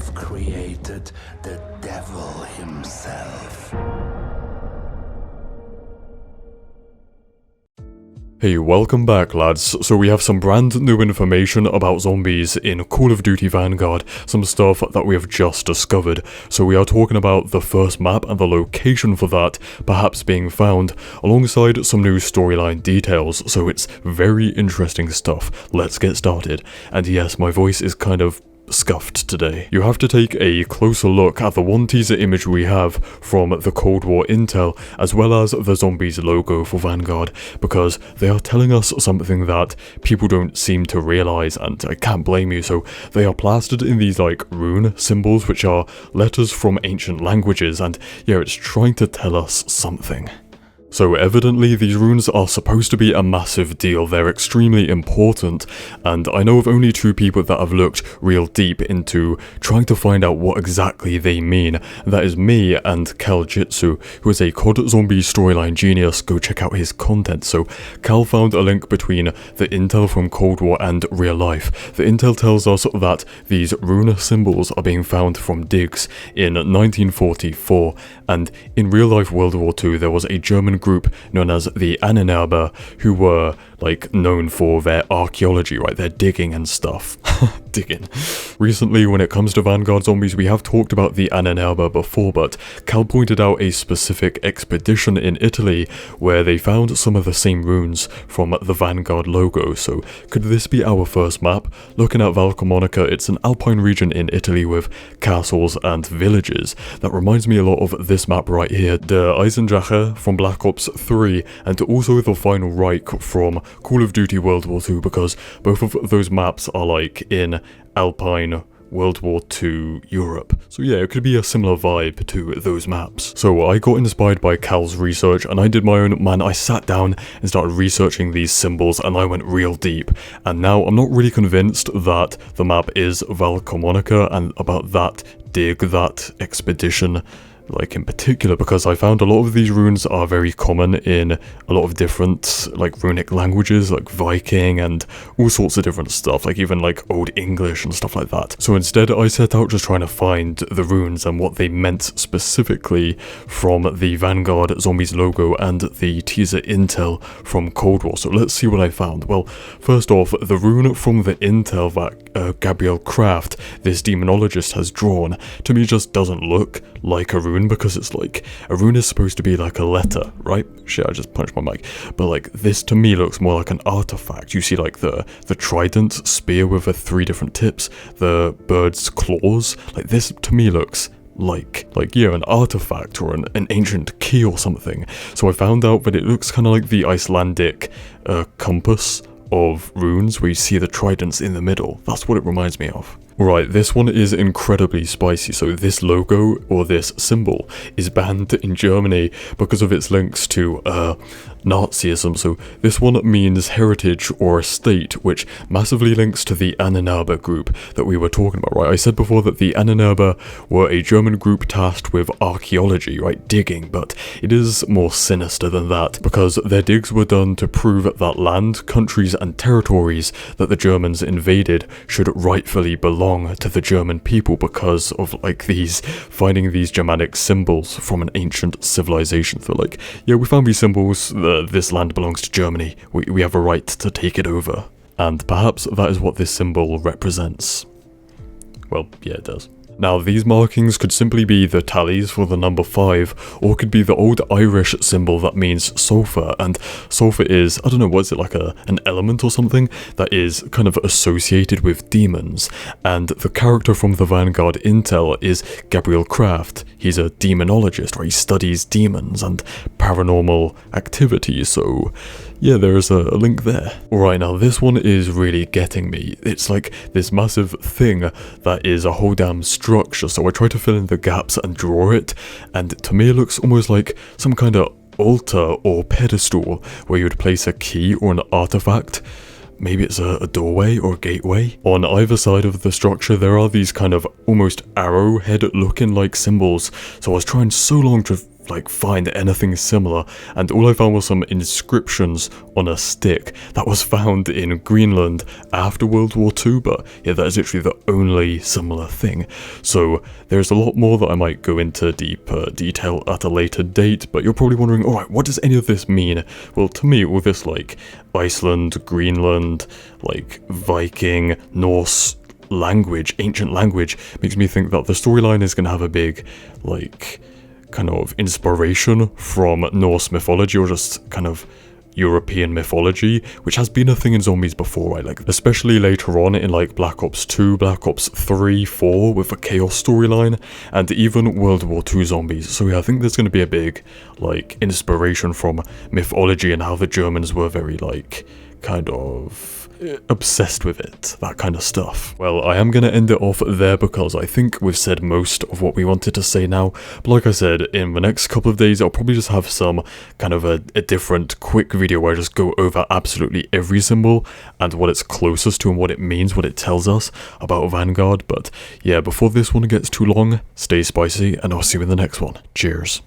have created the devil himself. Hey, welcome back lads. So we have some brand new information about zombies in Call of Duty Vanguard, some stuff that we have just discovered. So we are talking about the first map and the location for that perhaps being found, alongside some new storyline details, so it's very interesting stuff. Let's get started. And yes, my voice is kind of scuffed today. You have to take a closer look at the one teaser image we have from the Cold War intel, as well as the zombies logo for Vanguard, because they are telling us something that people don't seem to realize, and I can't blame you. So they are plastered in these like rune symbols, which are letters from ancient languages, and yeah, it's trying to tell us something. So evidently these runes are supposed to be a massive deal, they're extremely important, and I know of only two people that have looked real deep into trying to find out what exactly they mean, and that is me and Cal Jitsu, who is a COD zombie storyline genius. Go check out his content. So Cal found a link between the intel from Cold War and real life. The intel tells us that these rune symbols are being found from digs in 1944, and in real life World War II there was a German group known as the Ahnenerbe who were like known for their archaeology, right? Their digging and stuff. Digging. Recently, when it comes to Vanguard zombies, we have talked about the Ahnenerbe before, but Cal pointed out a specific expedition in Italy where they found some of the same runes from the Vanguard logo. So could this be our first map? Looking at Val Camonica, it's an alpine region in Italy with castles and villages. That reminds me a lot of this map right here, the Eisendrache from Black Ops 3, and also the Final Reich from Call of Duty World War II, because both of those maps are like in alpine World War II Europe. So yeah, it could be a similar vibe to those maps. So I got inspired by Cal's research and I did my own. Man, I sat down and started researching these symbols and I went real deep. And now I'm not really convinced that the map is Val Camonica and about that dig, that expedition, like in particular, because I found a lot of these runes are very common in a lot of different like runic languages, like Viking and all sorts of different stuff, like even like Old English and stuff like that. So instead I set out just trying to find the runes and what they meant specifically from the Vanguard zombies logo and the teaser intel from Cold War. So let's see what I found. Well, first off, the rune from the intel that Gabriel Kraft, this demonologist, has drawn, to me just doesn't look like a rune, because it's like, a rune is supposed to be like a letter, right? Shit, I just punched my mic. But like, this to me looks more like an artifact. You see like the trident spear with the 3 different tips, the bird's claws, like this to me looks like yeah, an artifact or an ancient key or something. So I found out that it looks kind of like the Icelandic compass of runes, where you see the tridents in the middle. That's what it reminds me of. Right, this one is incredibly spicy. So this logo, or this symbol, is banned in Germany because of its links to Nazism. So this one means heritage or estate, which massively links to the Ahnenerbe group that we were talking about, right? I said before that the Ahnenerbe were a German group tasked with archaeology, right? Digging, but it is more sinister than that, because their digs were done to prove that land, countries and territories that the Germans invaded should rightfully belong to the German people, because of like finding these Germanic symbols from an ancient civilization. So like, yeah, we found these symbols, this land belongs to Germany, we have a right to take it over. And perhaps that is what this symbol represents. Well, yeah, it does. Now, these markings could simply be the tallies for the number 5, or could be the old Irish symbol that means sulfur, and sulfur is, I don't know, what is it, like an element or something that is kind of associated with demons, and the character from the Vanguard intel is Gabriel Kraft. He's a demonologist, right? He studies demons and paranormal activity, so yeah, there is a link there. Alright, now this one is really getting me. It's like this massive thing that is a whole damn structure, so I try to fill in the gaps and draw it, and to me it looks almost like some kind of altar or pedestal where you would place a key or an artifact. Maybe it's a doorway or a gateway. On either side of the structure there are these kind of almost arrowhead looking like symbols, so I was trying so long to like find anything similar, and all I found was some inscriptions on a stick that was found in Greenland after World War II, but yeah, that is literally the only similar thing. So there's a lot more that I might go into deeper detail at a later date, but you're probably wondering, alright, what does any of this mean? Well, to me, all this like Iceland, Greenland, like Viking, Norse language, ancient language, makes me think that the storyline is going to have a big, like, kind of inspiration from Norse mythology, or just kind of European mythology, which has been a thing in zombies before, right? Like, especially later on in like Black Ops 2, Black Ops 3, 4 with the Chaos storyline, and even World War II zombies. So yeah, I think there's going to be a big, like, inspiration from mythology and how the Germans were very, like, kind of obsessed with it, that kind of stuff. Well, I am going to end it off there because I think we've said most of what we wanted to say now, but like I said, in the next couple of days I'll probably just have some kind of a different quick video where I just go over absolutely every symbol and what it's closest to and what it means, what it tells us about Vanguard. But yeah, before this one gets too long, stay spicy and I'll see you in the next one. Cheers.